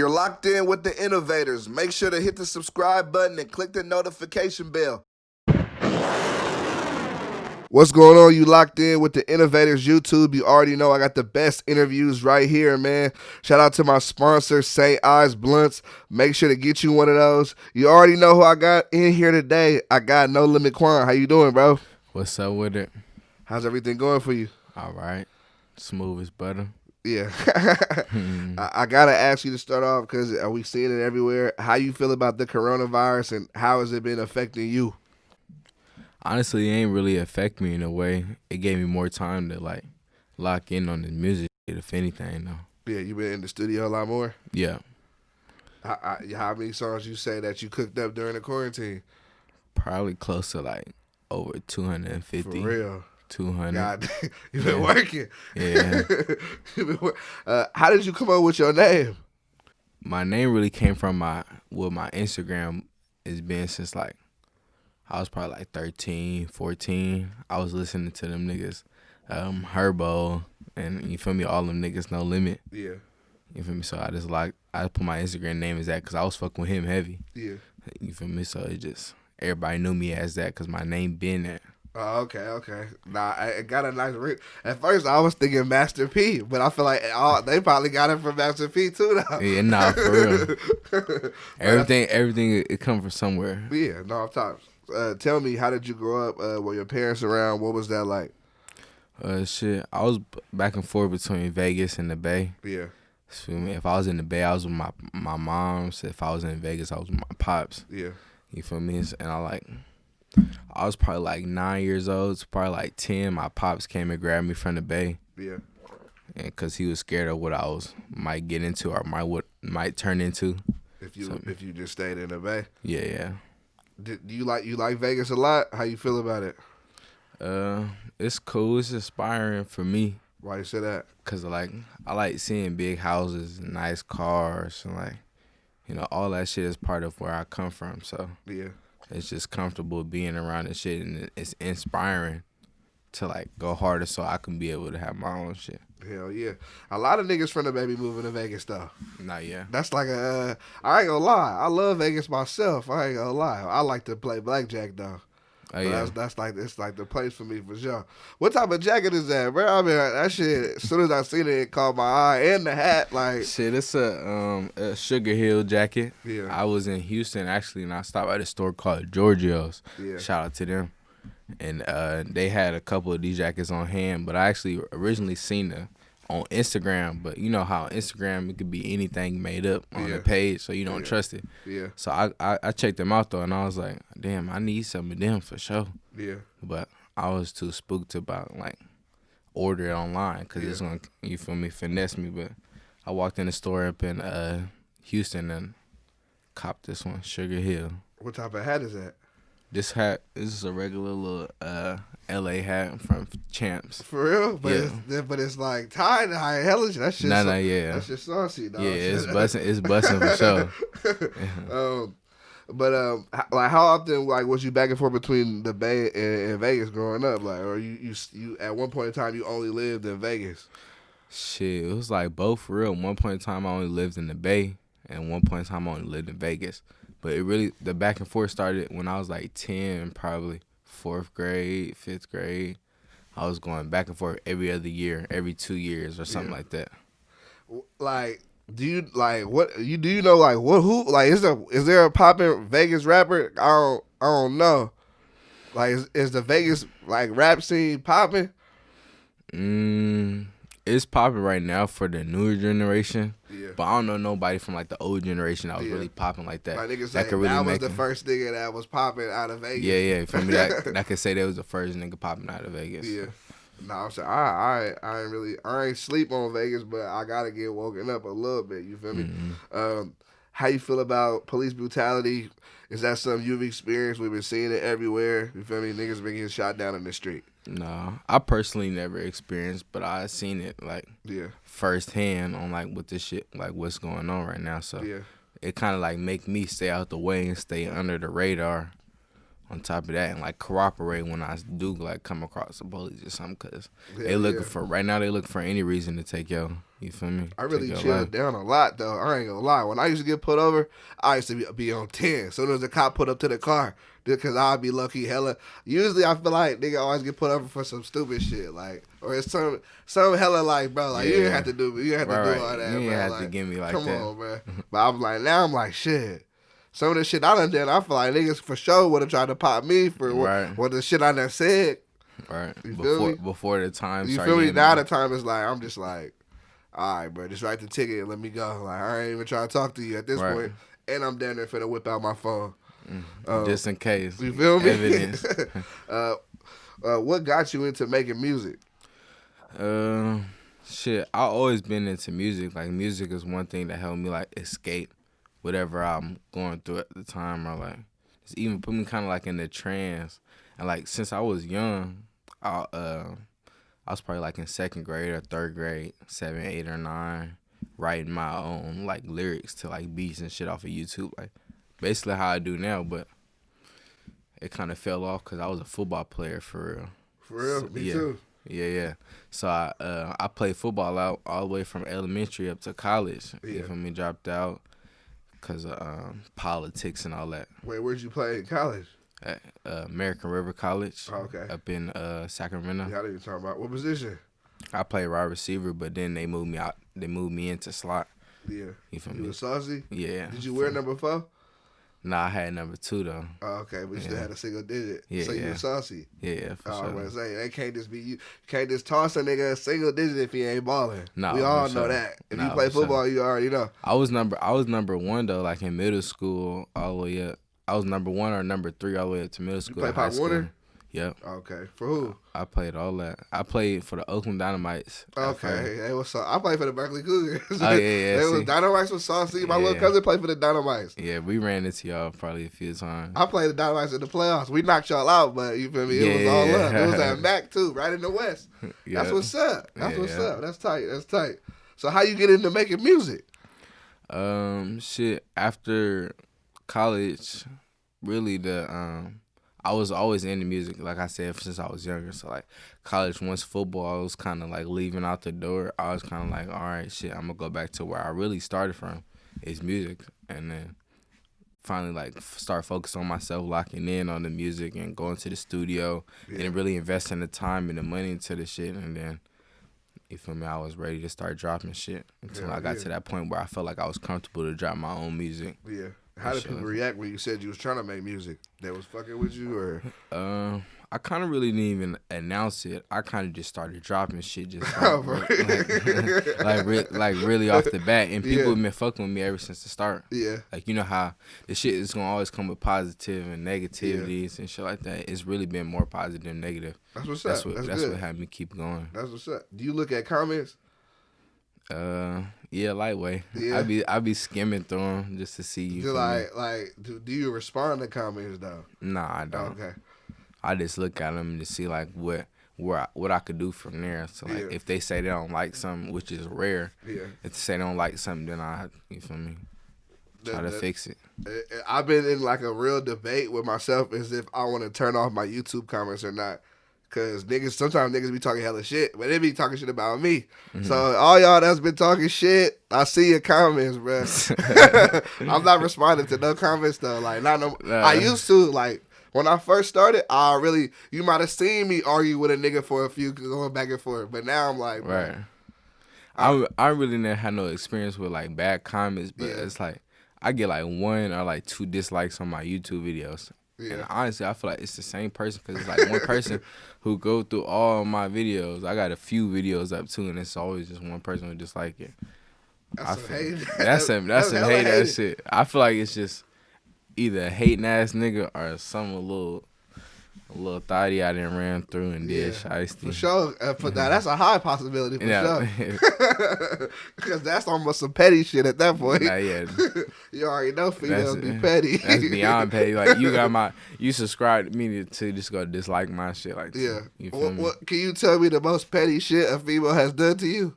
You're locked in with the Innovators. Make sure to hit the subscribe button and click the notification bell. What's going on? You locked in with the Innovators YouTube. You already know I got the best interviews right here, man. Shout out to my sponsor, St. Ives Blunts. Make sure to get you one of those. You already know who I got in here today. I got NoLimitQuan. How you doing, bro? What's up with it? How's everything going for you? All right. Smooth as butter. Yeah. I got to ask you to start off because we seeing it everywhere. How you feel about the coronavirus and how has it been affecting you? Honestly, it ain't really affect me in a way. It gave me more time to like lock in on the music, if anything, though. Yeah, you been in the studio a lot more? Yeah. How many songs you say that you cooked up during the quarantine? Probably close to like over 250. For real? 200. God, you been working. Yeah. How did you come up with your name? My name really came from my Instagram has been since like I was probably like 13, 14. I was listening to them niggas, Herbo, and you feel me, all them niggas, No Limit. Yeah. You feel me? So I put my Instagram name as that because I was fucking with him heavy. Yeah. You feel me? So it just, everybody knew me as that because my name been that. Oh, okay. Nah, I got a nice ring. At first, I was thinking Master P, but I feel like they probably got it from Master P too, though. Yeah, nah, for real. everything, it come from somewhere. Yeah, no, I'm talking. Tell me, how did you grow up? Were your parents around? What was that like? Shit, I was back and forth between Vegas and the Bay. Yeah. Feel me? If I was in the Bay, I was with my moms. If I was in Vegas, I was with my pops. Yeah. You feel me? And I was probably like 9 years old. It's probably like 10. My pops came and grabbed me from the Bay. Yeah. And because he was scared of what I might get into or might turn into. If you just stayed in the Bay. Yeah. Do you like Vegas a lot? How you feel about it? It's cool. It's inspiring for me. Why you say that? Cause I like seeing big houses, and nice cars, and all that shit is part of where I come from. So yeah, it's just comfortable being around and shit, and it's inspiring to go harder so I can be able to have my own shit. Hell yeah. A lot of niggas from the Bay moving to Vegas though. Nah, yeah. That's like I ain't gonna lie. I love Vegas myself. I ain't gonna lie. I like to play blackjack though. Oh, yeah. It's like the place for me for sure. What type of jacket is that, bro? I mean, that shit, as soon as I seen it, it caught my eye. And the hat, like. Shit, it's a Sugar Hill jacket. Yeah. I was in Houston, actually, and I stopped at a store called Giorgio's. Yeah. Shout out to them. And they had a couple of these jackets on hand, but I actually originally seen them on Instagram. But you know how Instagram, it could be anything made up on the page, so you don't trust it. Yeah. So I checked them out, though, and I was like, damn, I need some of them for sure. Yeah. But I was too spooked about, order it online because it's going to, you feel me, finesse me. But I walked in the store up in Houston and copped this one, Sugar Hill. What type of hat is that? This hat is a regular little LA hat from Champs. For real? But but it's like tied high hellish. That's just yeah. That's just saucy, dog. Yeah, it's busting for sure. Like how often was you back and forth between the Bay and Vegas growing up? Or you at one point in time you only lived in Vegas? Shit, it was both for real. One point in time I only lived in the Bay, and one point in time I only lived in Vegas. But the back and forth started when I was 10, probably 4th grade, 5th grade. I was going back and forth every other year, every 2 years or something like that. Do you is there a poppin' Vegas rapper? I don't know. Is the Vegas rap scene popping? It's popping right now for the newer generation. Yeah. But I don't know nobody from the old generation that was really popping like that. Niggas say that was the first nigga that was popping out of Vegas. Yeah. For me, that could say that was the first nigga popping out of Vegas. Yeah. No, I'm saying I ain't sleep on Vegas, but I gotta get woken up a little bit. You feel me? Mm-hmm. How you feel about police brutality? Is that something you've experienced? We've been seeing it everywhere. You feel me? Niggas been getting shot down in the street. No, I personally never experienced, but I seen it firsthand on what this shit, what's going on right now. So it kind of make me stay out the way and stay under the radar on top of that, and like cooperate when I do like come across the police or something, cause they looking for right now. They looking for any reason to take your. You feel me? I really chilled down a lot though. I ain't gonna lie. When I used to get put over, I used to be on 10. As soon as the cop put up to the car, because I'd be lucky hella. Usually I feel like nigga always get put over for some stupid shit, like, or it's some hella like, bro, like you didn't have to do, you didn't have to do all that, you bro. You have like, to give me like come that. on, bro. But I'm like, now I'm like, shit. Some of the shit I done did, I feel like niggas for sure would have tried to pop me for what the shit I done said. Right. You feel me? Before the time. You feel me? Now the time is like, I'm just like, all right, bro, just write the ticket and let me go. Like, I ain't even trying to talk to you at this point. And I'm down there finna whip out my phone. Just in case. You feel me? Evidence. What got you into making music? Shit, I always been into music. Like, music is one thing that helped me, like, escape whatever I'm going through at the time. Or, like, just even put me kind of, like, in the trance. And, like, since I was young, I was probably like in 2nd grade or 3rd grade, 7, 8, or 9, writing my own like lyrics to like beats and shit off of YouTube, like basically how I do now. But it kind of fell off because I was a football player for real. For real, me too. Yeah. So I played football out all the way from elementary up to college. Yeah. You feel me? Dropped out because of politics and all that. Wait, where'd you play in college? At American River College. Oh, okay. Up in Sacramento. Yeah, I didn't talk about what position. I played wide receiver, but then they moved me out. They moved me into slot. Yeah. You feel me? You was saucy? Yeah. Did you wear number 4? Nah, I had number 2 though. Oh, okay, but you still had a single digit. Yeah. So you were saucy. Yeah, for sure. I was gonna say they can't just be you. Can't just toss a nigga a single digit if he ain't balling. No, we all know that. If you play football, you already know. I was number 1 though, like in middle school all the way up. I was number 1 or number 3 all the way up to middle school. You play Pop Warner? Yep. Okay. For who? I played all that. I played for the Oakland Dynamites. Okay. Hey, what's up? I played for the Berkeley Cougars. Oh, yeah. They was Dynamites was saucy. My little cousin played for the Dynamites. Yeah, we ran into y'all probably a few times. I played the Dynamites in the playoffs. We knocked y'all out, but you feel me? It was all up. It was at Mac, too, right in the West. That's what's up. That's what's up. That's tight. So how you get into making music? Shit, after college, really I was always into music, like I said, since I was younger. So, like, college, once football was kind of, like, leaving out the door, I was kind of like, all right, shit, I'm going to go back to where I really started from, is music. And then finally, like, start focusing on myself, locking in on the music and going to the studio and really investing the time and the money into the shit. And then, you feel me, I was ready to start dropping shit until I got to that point where I felt like I was comfortable to drop my own music. Yeah. How did people react when you said you was trying to make music? They was fucking with you, or? I kind of really didn't even announce it. I kind of just started dropping shit, just like really off the bat, and people have been fucking with me ever since the start. Yeah. Like, you know how the shit is gonna always come with positive and negativities and shit like that. It's really been more positive than negative. That's what's up. That's what had me keep going. That's what's up. Do you look at comments? Yeah, lightweight. Yeah. I be skimming through them just to see you. Do you respond to comments though? Nah, I don't. Okay. I just look at them to see like what I could do from there. So like if they say they don't like something, which is rare. Yeah. If they say they don't like something, then you feel me? Try to fix it. I've been in like a real debate with myself as if I want to turn off my YouTube comments or not. Cause sometimes niggas be talking hella shit, but they be talking shit about me. Mm-hmm. So all y'all that's been talking shit, I see your comments, bro. I'm not responding to no comments though. Like I used to, like when I first started. You might have seen me argue with a nigga for a few, going back and forth. But now I'm like, right. I really never had no experience with like bad comments, but it's like I get like 1 or like 2 dislikes on my YouTube videos. Yeah. And honestly, I feel like it's the same person because it's like one person who go through all my videos. I got a few videos up too, and it's always just one person who dislike it. That's some hate ass shit. I feel like it's just either a hating ass nigga or some little thotty I done ran through and did shiesty. For sure. That's a high possibility for sure. Because that's almost some petty shit at that point. Nah, yeah. You already know females be petty. That's beyond petty. Like you subscribe to me to just go dislike my shit. Like, yeah. You feel me? What can you tell me the most petty shit a female has done to you?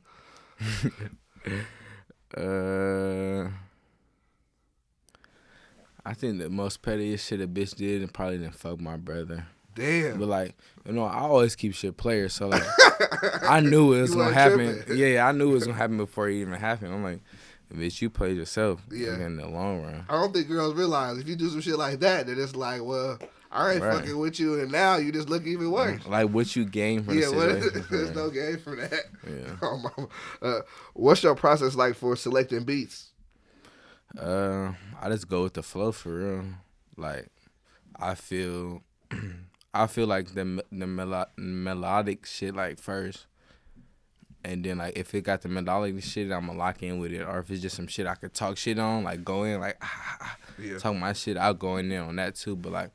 I think the most pettiest shit a bitch did and probably didn't fuck my brother. Damn. But like, you know, I always keep shit player, so like, I knew it was You gonna wasn't happen. tripping. Yeah, I knew it was gonna happen before it even happened. I'm like, bitch, you played yourself. Yeah. In the long run. I don't think girls realize if you do some shit like that, then it's like, well, I ain't fucking with you, and now you just look even worse. Like what you gain from the situation. There's no gain from that. Yeah. Oh, mama. What's your process like for selecting beats? I just go with the flow for real. Like, I feel like the melodic shit like first, and then like if it got the melodic shit, I'ma lock in with it. Or if it's just some shit I could talk shit on, like go in like talk my shit, I'll go in there on that too. But like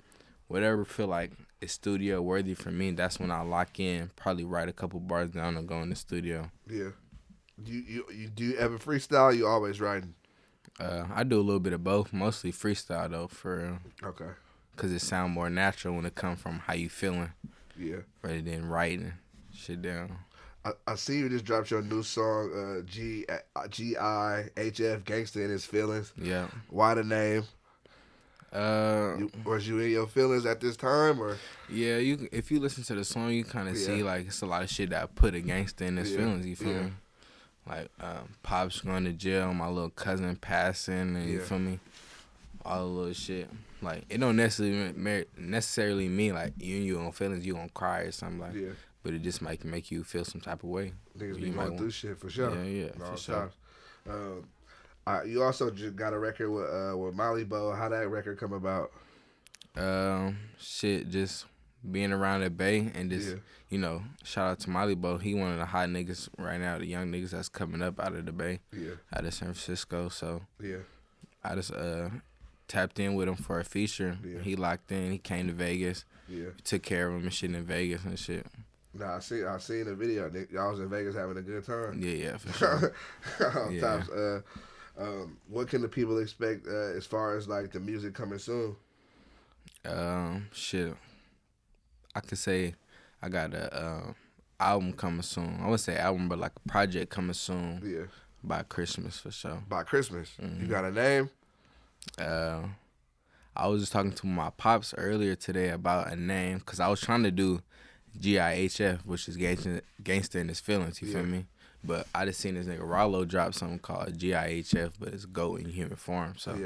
whatever feel like is studio worthy for me, that's when I lock in. Probably write a couple bars down and go in the studio. Yeah. Do you ever freestyle? Or you always writing? I do a little bit of both, mostly freestyle though, for real. Okay. Cause it sound more natural when it comes from how you feeling. Yeah. Rather than writing shit down. I see you just dropped your new song, G.I.H.F. Gangsta in His Feelings. Yeah. Why the name? Was you in your feelings at this time, or? Yeah, if you listen to the song, you kind of see like it's a lot of shit that put a gangster in his feelings. You feel me? Like Pops going to jail, my little cousin passing, and you feel me? All the little shit. Like it don't necessarily mean like you on feelings, you gonna cry or something like. Yeah. But it just might make you feel some type of way. Niggas be going through shit for sure. Yeah, for sure. You also just got a record with Molly Bo. How that record come about? Shit, just being around the Bay and just you know, shout out to Molly Bo. He one of the hot niggas right now, the young niggas that's coming up out of the Bay, out of San Francisco. So I just tapped in with him for a feature. He locked in. He came to Vegas. We took care of him and shit in Vegas and shit. Nah, I seen the video. Y'all was in Vegas having a good time. Yeah, for sure. Tops. What can the people expect as far as like the music coming soon? Shit. I could say I got a album coming soon. I wouldn't say album, but like a project coming soon. Yeah. By Christmas for sure. By Christmas. You got a name? I was just talking to my pops earlier today about a name because I was trying to do G.I.H.F., which is Gangsta in His Feelings, you feel me? But I just seen this nigga Rollo drop something called G.I.H.F., but it's GOAT in human form. So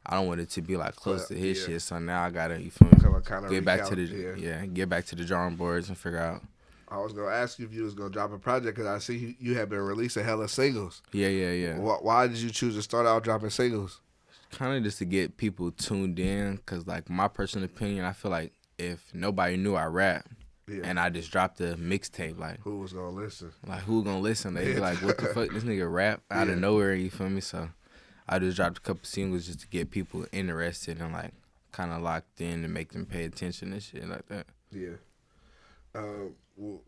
I don't want it to be like close to his shit. So now I gotta, you feel me? Get back to the drawing boards and figure out. I was gonna ask you if you was gonna drop a project because I see you have been releasing hella singles. Yeah. Why did you choose to start out dropping singles? Kind of just to get people tuned in, cause like my personal opinion, I feel like if nobody knew I rap, and I just dropped a mixtape, like who was gonna listen? Like who gonna listen? They be like, what the fuck, this nigga rap out of nowhere? You feel me? So I just dropped a couple singles just to get people interested and like kind of locked in and make them pay attention and shit like that. Yeah.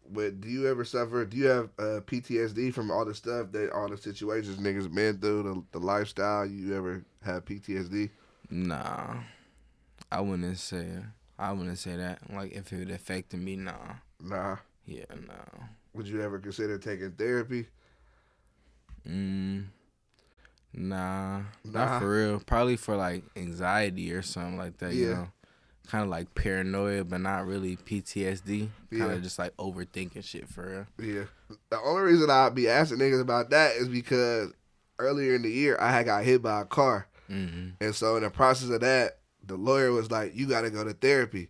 But do you ever suffer? Do you have PTSD from all the stuff all the situations niggas been through, the lifestyle? You ever have PTSD? Nah, I wouldn't say that. Like if it affected me, nah. Nah. Yeah, nah. Would you ever consider taking therapy? Nah, not for real. Probably for like anxiety or something like that. You know. Kind of like paranoia, but not really PTSD. Kind of just like overthinking shit for real. Yeah. The only reason I be asking niggas about that is because earlier in the year I had got hit by a car. And so in the process of that, the lawyer was like, you got to go to therapy.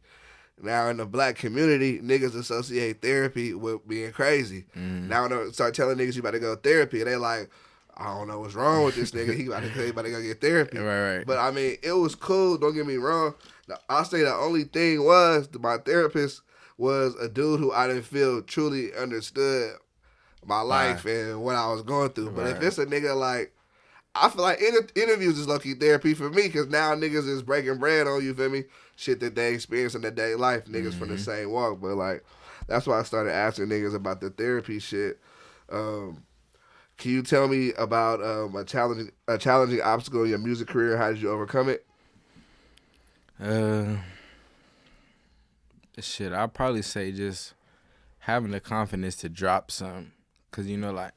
Now in the black community, niggas associate therapy with being crazy. Now when I start telling niggas you about to go to therapy, they like, I don't know what's wrong with this nigga. He about to go get therapy. Right. But I mean, it was cool. Don't get me wrong. I'll say the only thing was my therapist was a dude who I didn't feel truly understood my life and what I was going through. But if it's a nigga like, I feel like interviews is low-key therapy for me because now niggas is breaking bread on, you feel me? Shit that they experience in their daily life, niggas from the same walk. But like, that's why I started asking niggas about the therapy shit. Can you tell me about a challenging obstacle in your music career? How did you overcome it? Shit, I'd probably say just having the confidence to drop something. Cause you know, like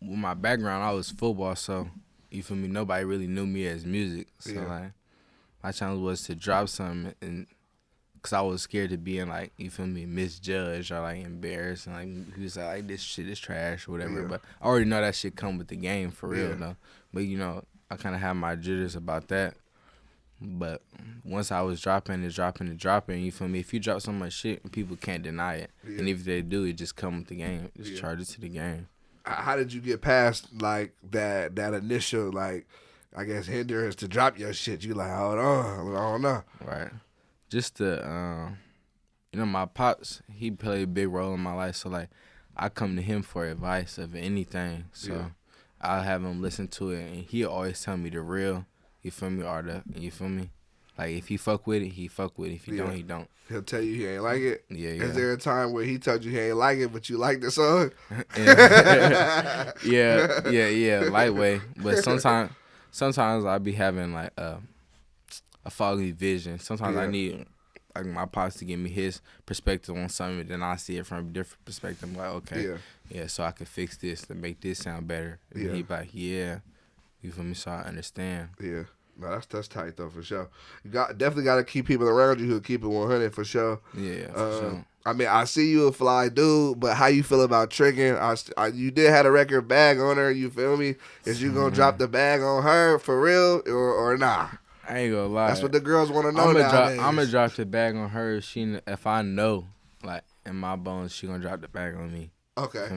with my background, I was football, so you feel me. Nobody really knew me as music, so like My challenge was to drop something, and cause I was scared of being like, you feel me, misjudged or like embarrassed, and like he was like this shit is trash or whatever. Yeah. But I already know that shit come with the game for real Yeah. though. But you know, I kind of had my jitters about that. But once I was dropping, you feel me? If you drop so much shit, people can't deny it. Yeah. And if they do, it just come with the game. Just charge it to the game. How did you get past like that initial like, I guess, hindrance to drop your shit? You like, hold on, I don't know. Right. Just to, you know, my pops, he played a big role in my life. So like, I come to him for advice of anything. So I'll have him listen to it, and he always tell me the real. You feel me? You feel me? Like, if he fuck with it, he fuck with it. If he don't, he don't. He'll tell you he ain't like it. Yeah. Is there a time where he told you he ain't like it, but you like the song? yeah. Lightweight. But sometimes I be having like a foggy vision. Sometimes I need like my pops to give me his perspective on something, then I see it from a different perspective. I'm like, okay, so I can fix this to make this sound better. And he be like, yeah. You feel me? So I understand. Yeah. No, that's tight though, for sure. You definitely got to keep people around you who keep it 100 for sure. Yeah, for sure. I mean, I see you a fly dude, but how you feel about tricking? You did have a record bag on her. You feel me? Is you gonna drop the bag on her for real or nah? I ain't gonna lie. That's what the girls want to know nowadays. I'm gonna drop the bag on her. If I know, like in my bones, she gonna drop the bag on me. Okay.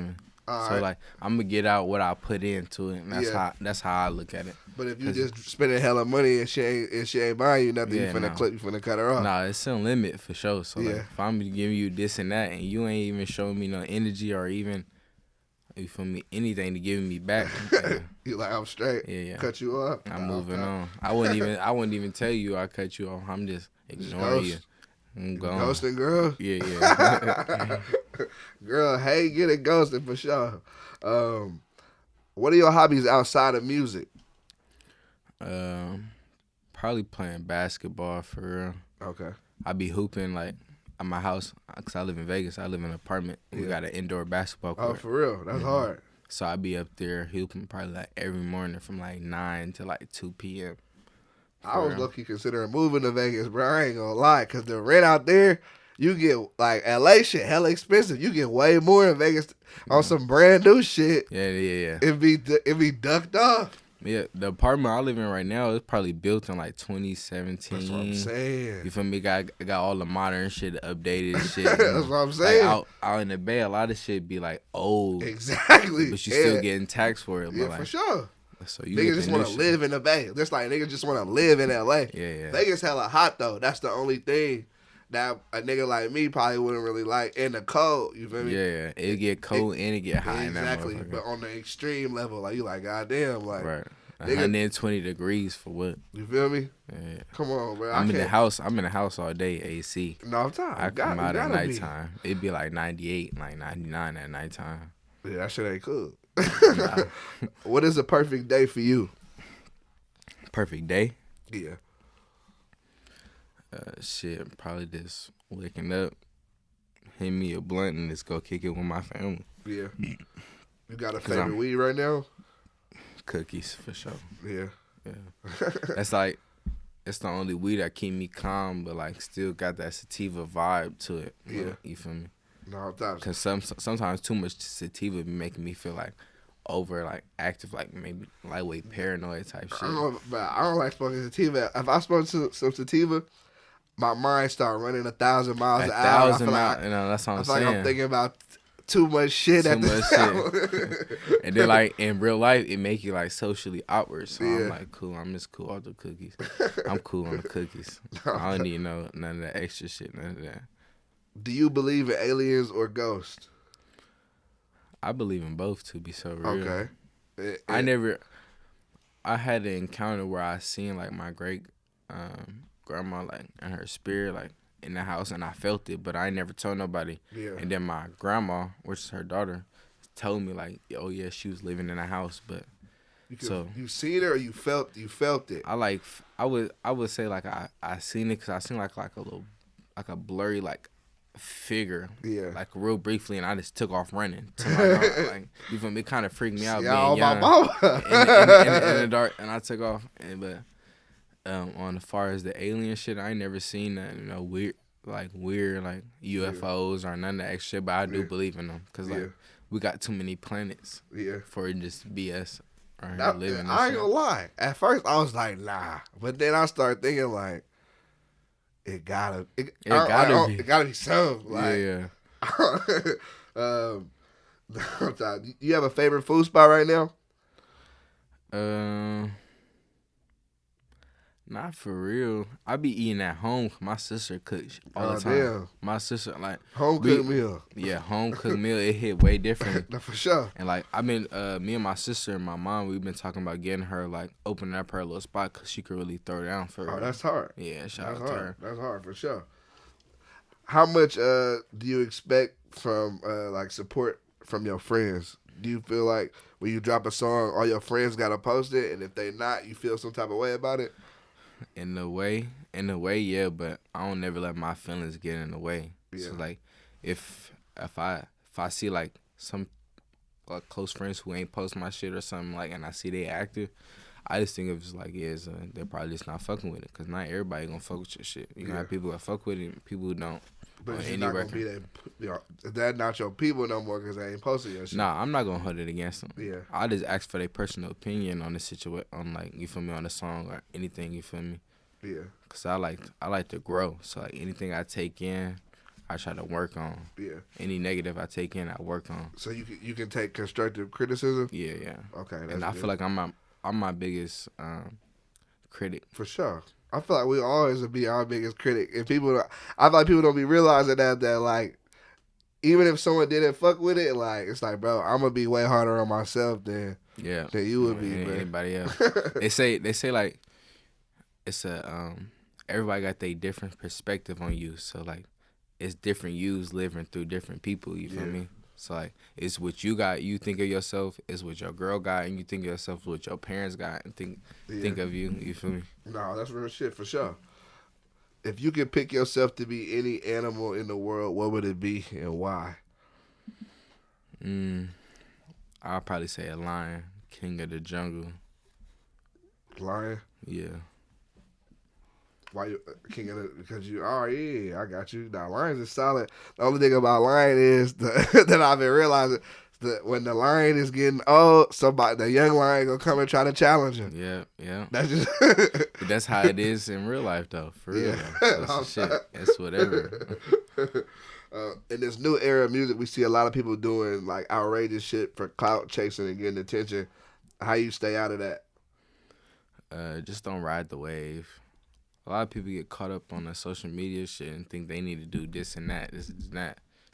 So right. Like I'm gonna get out what I put into it, and that's how I look at it. But if you just spending hella money and she ain't buying you nothing, you finna cut her off. Nah, it's some limit for sure. So like, if I'm giving you this and that, and you ain't even showing me no energy or even, you feel me, anything to give me back, you like, I'm straight. Yeah. Cut you off. I'm moving on. I wouldn't even tell you I cut you off. I'm just ignoring you. I'm going. Ghosting, girl? Yeah. Girl, hey, get it ghosting for sure. What are your hobbies outside of music? Probably playing basketball for real. Okay. I be hooping like at my house, because I live in Vegas. I live in an apartment. We got an indoor basketball court. Oh, for real? That's hard. So I be up there hooping probably like every morning from like 9 to like 2 p.m. I was lucky considering moving to Vegas, bro. I ain't gonna lie, because the rent out there, you get, like, LA shit hella expensive. You get way more in Vegas on some brand new shit. Yeah. It be ducked off. Yeah, the apartment I live in right now is probably built in like 2017. That's what I'm saying. You feel me? Got all the modern shit, updated shit. That's what I'm saying. Like out in the Bay, a lot of shit be like old. Exactly. But you still getting taxed for it. Yeah, like, for sure. So you niggas just want to live in the Bay. Just like niggas just want to live in LA. Yeah. Vegas hella hot though. That's the only thing that a nigga like me probably wouldn't really like. In the cold, you feel me? Yeah. It get cold and it get hot. Exactly. In that but on the extreme level, like you like, goddamn, like right. 120 degrees for what? You feel me? Yeah. Come on, bro. I'm in the house all day, AC. No, I'm tired. I come out at nighttime. It'd be like 98, like 99 at nighttime. Yeah, that shit ain't cool. What is a perfect day for you? Perfect day? Yeah. Shit, probably just waking up, hit me a blunt, and just go kick it with my family. Yeah. You got a favorite weed right now? Cookies, for sure. Yeah. That's like, it's the only weed that keep me calm, but like still got that sativa vibe to it. Yeah. You feel me? No, because sometimes too much sativa be making me feel like over like active, like maybe lightweight paranoid type shit. I don't like smoking sativa. If I smoke some sativa, my mind start running 1,000 miles an hour. 1,000 miles, you know, that's what I'm saying. Like I'm thinking about too much shit at the time. And then like in real life, it make you like socially awkward. So I'm like, cool. I'm just cool off the cookies. I'm cool on the cookies. I don't need none of that extra shit. None of that. Do you believe in aliens or ghosts? I believe in both, to be so real. Okay. I had an encounter where I seen like my great grandma like and her spirit like in the house, and I felt it, but I ain't never told nobody. Yeah. And then my grandma, which is her daughter, told me like, oh yeah, she was living in the house, but you seen it or you felt it. I would say like I seen it because I seen like a blurry like figure, like real briefly, and I just took off running to my grandma. Like, you feel me? It kind of freaked me out being young in the dark, and I took off. But On as far as the alien shit, I ain't never seen that. Weird like UFOs or none of that shit. But I do believe in them because like we got too many planets. For it just to be us right here living. I ain't gonna lie. At first, I was like, nah, but then I started thinking like, it gotta be something. Like, you have a favorite food spot right now? Not for real. I be eating at home. My sister cooks all the time. Damn. My sister like home cooked meal. Yeah, home cooked meal. It hit way different. No, for sure. And like I've been, me and my sister and my mom, we've been talking about getting her like opening up her little spot because she could really throw down for her. Oh, that's hard. Yeah, shout out to her. That's hard for sure. How much do you expect from like support from your friends? Do you feel like when you drop a song, all your friends gotta post it, and if they not, you feel some type of way about it? In a way, yeah, but I don't never let my feelings get in the way. Yeah. So like, if I see like some like close friends who ain't post my shit or something like, and I see they active, I just think of it like they're probably just not fucking with it, cause not everybody gonna fuck with your shit. You gonna have people that fuck with it, and people who don't. But it's not gonna be that not your people no more because they ain't posting your shit. Nah, I'm not gonna hold it against them. Yeah, I just ask for their personal opinion on the situation, on like, you feel me, on the song or anything. You feel me? Yeah. Cause I like to grow. So like anything I take in, I try to work on. Yeah. Any negative I take in, I work on. So you can take constructive criticism. Yeah. Okay. And I feel like I'm my biggest critic. For sure. I feel like we always will be our biggest critic, and I feel like people don't be realizing that like, even if someone didn't fuck with it, like it's like, bro, I'm gonna be way harder on myself than you would be, man. Anybody else. they say like, it's everybody got their different perspective on you, so like, it's different yous living through different people. You feel me? So like, it's what you got, you think of yourself, it's what your girl got, and you think of yourself what your parents got, and think of you. You feel me? No, that's real shit for sure. If you could pick yourself to be any animal in the world, what would it be and why? I'll probably say a lion, king of the jungle. Lion? Yeah. Why you king of the? Because you, oh yeah, I got you. Now lions is solid. The only thing about lion is that I've been realizing that when the lion is getting old, the young lion gonna come and try to challenge him. Yeah. That's just. That's how it is in real life, though. For real. That's shit. It's whatever. In this new era of music, we see a lot of people doing like outrageous shit for clout chasing and getting attention. How you stay out of that? Just don't ride the wave. A lot of people get caught up on the social media shit and think they need to do this and that,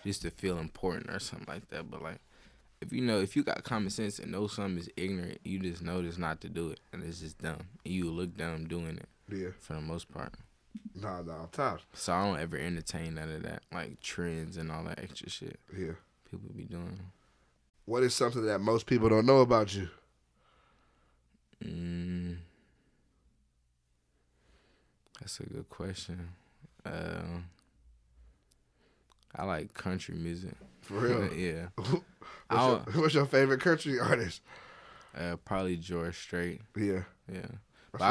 just to feel important or something like that. But like, if you got common sense and know something is ignorant, you just notice not to do it, and it's just dumb. And you look dumb doing it. Yeah. For the most part. No, tough. So I don't ever entertain none of that, like trends and all that extra shit. Yeah. People be doing. What is something that most people don't know about you? That's a good question. I like country music. For real? Yeah. What's your favorite country artist? Probably George Strait. Yeah. But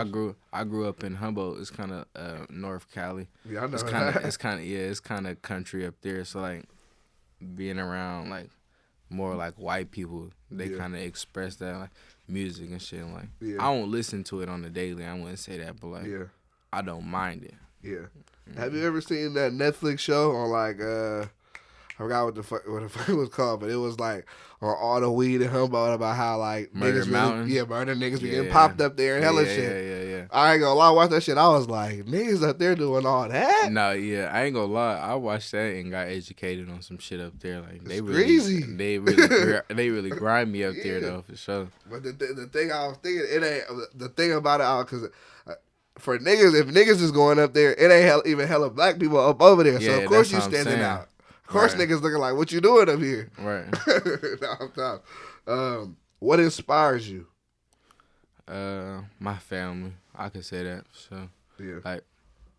I grew up in Humboldt. It's kind of North Cali. Yeah, I know. It's kind of country up there. So like, being around like more like white people, they kind of express that like music and shit. Like, I don't listen to it on the daily. I wouldn't say that, but like, I don't mind it. Yeah. Have you ever seen that Netflix show on like I forgot what the fuck it was called, but it was like on all the weed in Humboldt about how like Murder Mountain. Murder niggas be getting popped up there and hella shit. Yeah. I ain't gonna lie, I watched that shit. I was like, niggas up there doing all that? No, yeah, I ain't gonna lie. I watched that and got educated on some shit up there. Like they crazy. They really grind me up there though, for sure. But the thing I was thinking, it ain't the thing about it, because for niggas, if niggas is going up there, it ain't even hella black people up over there. Yeah, so of course you standing out. Of course niggas looking like, what you doing up here? Right. No, I'm tough. What inspires you? My family. I could say that. So yeah, like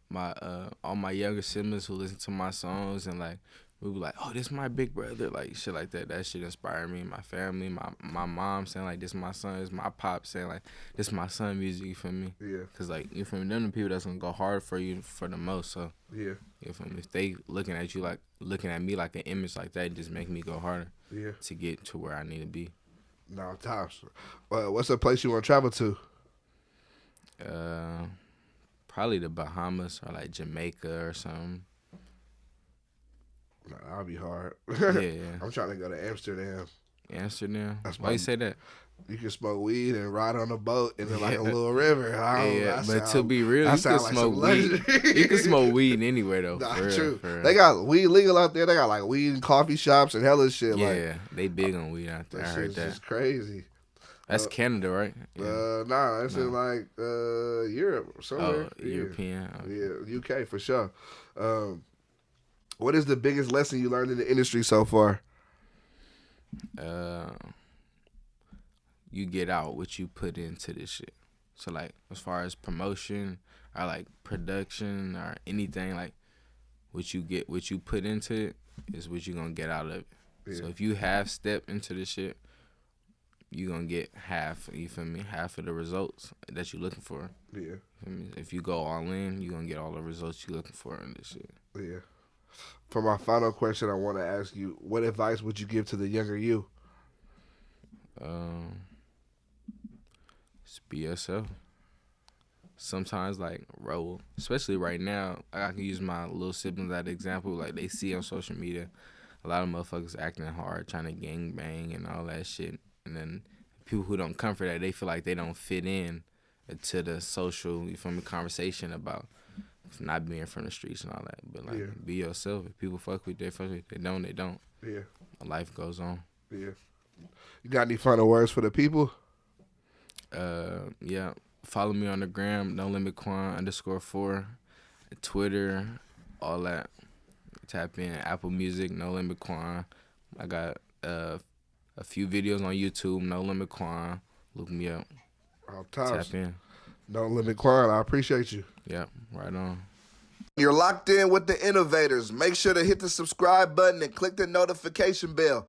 my all my younger siblings who listen to my songs and like we were like, oh, this my big brother, like shit like that. That shit inspired me, my family, my mom saying like, this my son, it's my pop saying like, this my son music, you feel me? Yeah. Cause like, you feel me, them the people that's gonna go hard for you for the most, so. Yeah. You feel me? If they looking at you like, looking at me like an image like that, just make me go harder. Yeah. To get to where I need to be. No, tops. What's a place you want to travel to? Probably the Bahamas or like Jamaica or something. Nah, that'll be hard. Yeah. I'm trying to go to Amsterdam. Amsterdam? Why you say that? You can smoke weed and ride on a boat and then like a little river. But to be real, you can smoke weed. You can smoke weed anywhere though. Nah, for true. Real. They got weed legal out there. They got like weed in coffee shops and hella shit. Yeah, they big on weed out there. I heard that. That's crazy. That's Canada, right? Yeah. Nah, that's in like Europe somewhere. Oh, European. Yeah, UK for sure. What is the biggest lesson you learned in the industry so far? You get out what you put into this shit. So like as far as promotion or like production or anything, like what you put into it is what you gonna get out of it. Yeah. So if you half step into this shit, you gonna get half, you feel me, half of the results that you're looking for. Yeah. You feel me? If you go all in, you gonna get all the results you're looking for in this shit. Yeah. For my final question, I want to ask you, what advice would you give to the younger you? Just be yourself. Sometimes, like, roll. Especially right now, I can use my little siblings as an example. Like, they see on social media a lot of motherfuckers acting hard, trying to gang bang and all that shit. And then people who don't come for that, they feel like they don't fit in to the social, you feel me, conversation about not being from the streets and all that. But, like, be yourself. If people fuck with you, they fuck with you. If they don't, they don't. Yeah. Life goes on. Yeah. You got any final words for the people? Yeah. Follow me on the gram, NoLimitQuan _4, Twitter, all that. Tap in Apple Music, NoLimitQuan. I got a few videos on YouTube, NoLimitQuan. Look me up. Tap in. NoLimitQuan, I appreciate you. Yeah, right on. You're locked in with the Innovators. Make sure to hit the subscribe button and click the notification bell.